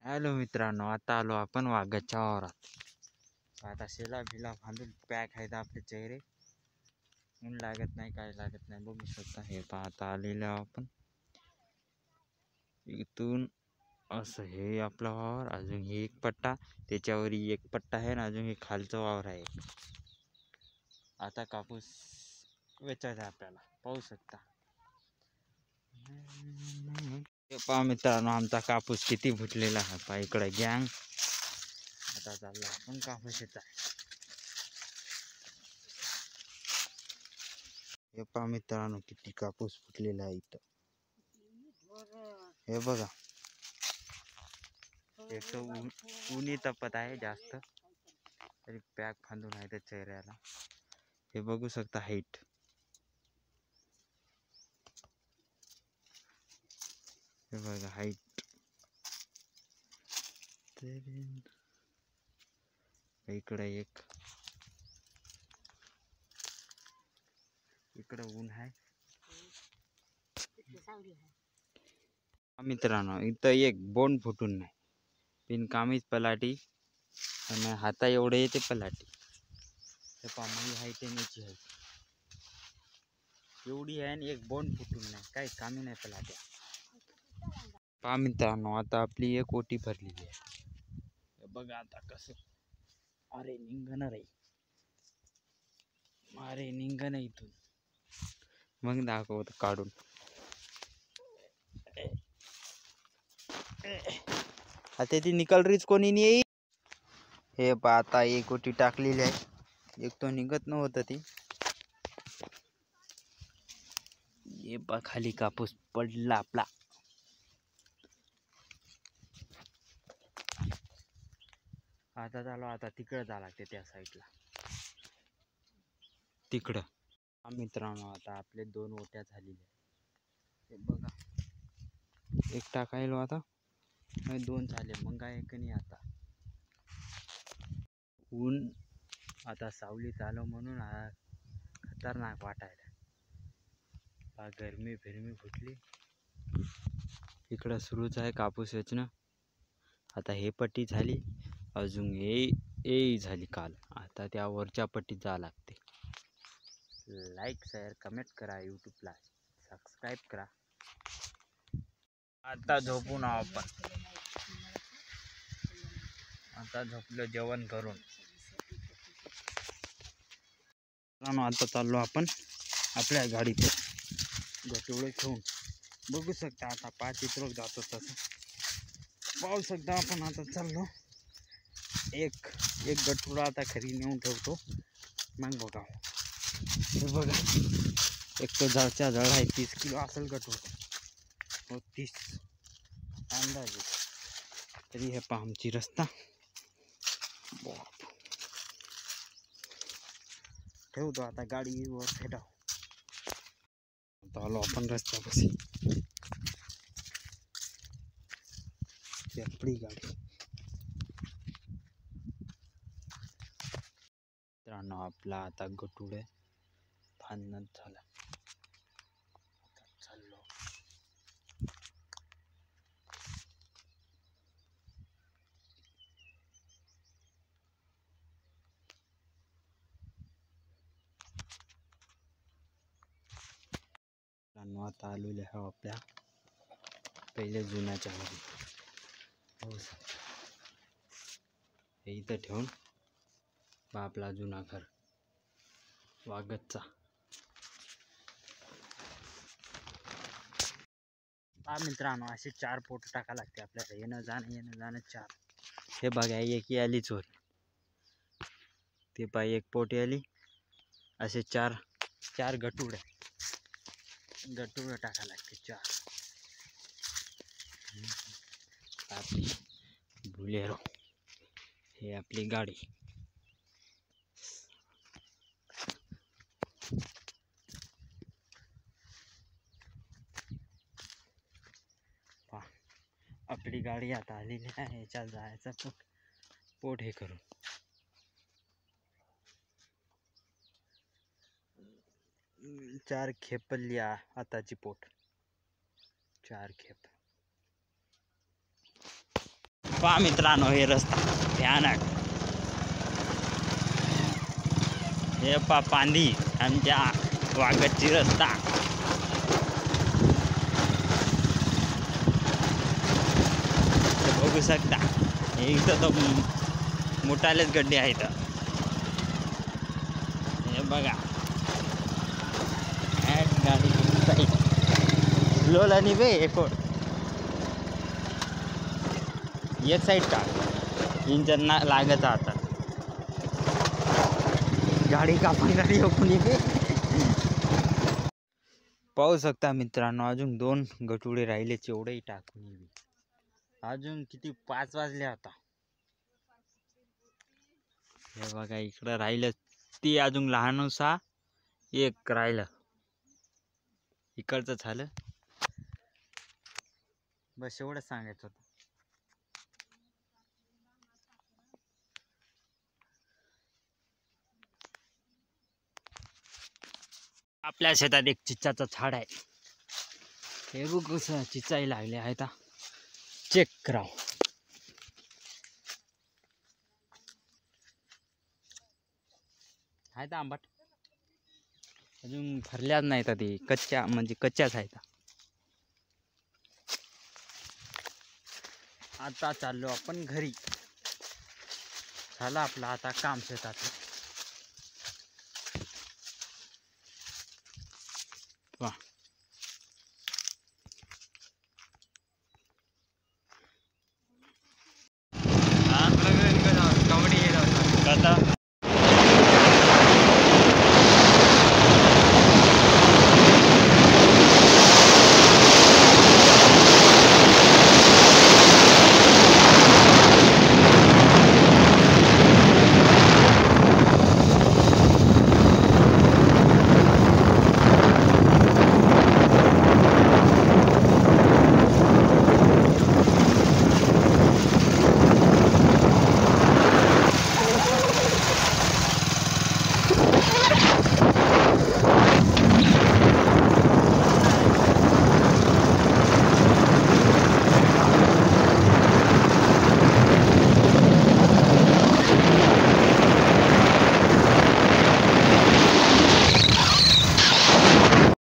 Hello मित्रांनो, आता आलो आपण वाघाच्या वावरात। आता शेला बिला बांधून पॅक आहेत आपले चेहरे, ऊन लागत नाही, काय लागत नाही। बघू शकता, हे पाहता आलेलो आपण इथून असं। हे आपला वावर, अजून हे एक पट्टा, त्याच्यावर एक पट्टा आहे, अजून हे खालचं वावर आहे। आता कापूस वेचायचा आपल्याला, पाहू शकता। हे पहा मित्रांनो, आमचा कापूस किती फुटलेला आहे। पहा इकडे गँग। आता चालला आपण कापूस येत आहे। हे पहा मित्रांनो, किती कापूस फुटलेला आहे इथं। हे बघा, एक ऊनी तपत आहे जास्त, तरी पॅक फांदून आहे त्या चेहऱ्याला। हे बघू शकता हाईट। हे बघा हाईट। इकडे एक, इकडे ऊन आहे मित्रांनो। इथं एक बोंड फुटून नाही, बिनकामीच पलाटी, आणि हाता एवढे येते पलाटी। हे पहा, माझी हाईट आहे, याची हाईट एवढी आहे आणि एक बोंड फुटून नाही, काही कामी नाही पलाट्या। पहा मित्रांनो, आता आपली एक ओटी भरलेली आहे। हे बघा आता कसं, अरे निंगणार आहे, अरे निंगण इथून मग दाखवत काढून। आता ती निकल रीच कोणी नाही। हे पहा, आता एक ओटी टाकलेली आहे, एक तो निघत नव्हतं ती। हे पहा, खाली कापूस पडला आपला। आता झालो, आता तिकडं जा लागते त्या साईडला, तिकडं। हा मित्रांनो, आता आपले 2 ओट्या झालेल्या आहेत। हे बघा, एक टाकायलो आता, 2 झाले, मग काय एक नाही। आता ऊन, आता सावली चालू म्हणून खतरनाक वाटायला। गरमी फिरमी फुटली। इकडं सुरूच आहे कापूस वेचणं। आता हे पट्टी झाली, अजून हे झाली काल। आता त्या वरच्या पट्टीत जा लागते। लाईक शेअर कमेंट करा, यूट्यूबला सबस्क्राईब करा। आता झोपून आपण, आता झोपलो जेवण करून। आता चाललो आपण आपल्या गाडीत गटोळे घेऊन। बघू शकता, आता 5 चित्रक जातो तसं पाहू शकता आपण। आता चाललो, एक गठुडा आता घरी नेऊन ठेवतो, मग बघा। हे बघा, एक तो जळच्या जळ आहे, 30 किलो असेल गठुडा, हो 30 अंदाजे तरी। हे पहा आमची रस्ता, ठेवतो आता गाडी वर फेटाव। आता आलो आपण रस्त्यापाशी, आपली गाडी। मित्रांनो, आपला आता गटुडे फांदण झाला। आता चाललो, आता आलेले आहे आपल्या पहिले जुन्याच्या मध्ये। हो, हे इथं ठेवून आपला जुना घर वागतचा। हा मित्रांनो, असे 4 पोट टाका लागते आपल्याला, येणं जाणं 4। हे बघा, एक आली चोर, ते पाय एक पोट आली, असे 4 गटुडे टाका लागते 4। आपली बुलेरो, हे आपली गाडी। आपली गाडी आता आलेली आहे, याच्यात जायचं पोट हे करून। 4 खेपली आताची पोट, 4 खेप। पहा मित्रांनो हे रस्ता भयानक. हे पहा पांदी आमच्या वागतची रस्ता. बघू शकता हे इथं तर मोठालेच गड्डे आहेत. हे बघा गाडी साईड लोलानी बे एक साईड का इंजन ना लागत आता गाडी कापणारी कोणी बे. पाहू शकता मित्रांनो अजून 2 गटुडे राहिले एवढेही टाकून येईल. अजून किती 5 वाजले आता. हे बघा इकडं राहिलं ती अजून लहानसा एक राहिलं. इकडचं झालं बस एवढंच सांगायचं होतं. आपल्या शेतात एक चिंचाचं झाड आहे. हे बघ कसं चिंचाई लागले आहेत. चेक कराव. आहेत आंबट अजून भरल्याच नाहीत. ते कच्च्या म्हणजे कच्च्याच आहेत. आता चाललो आपण घरी. झालं आपलं आता काम शेतात.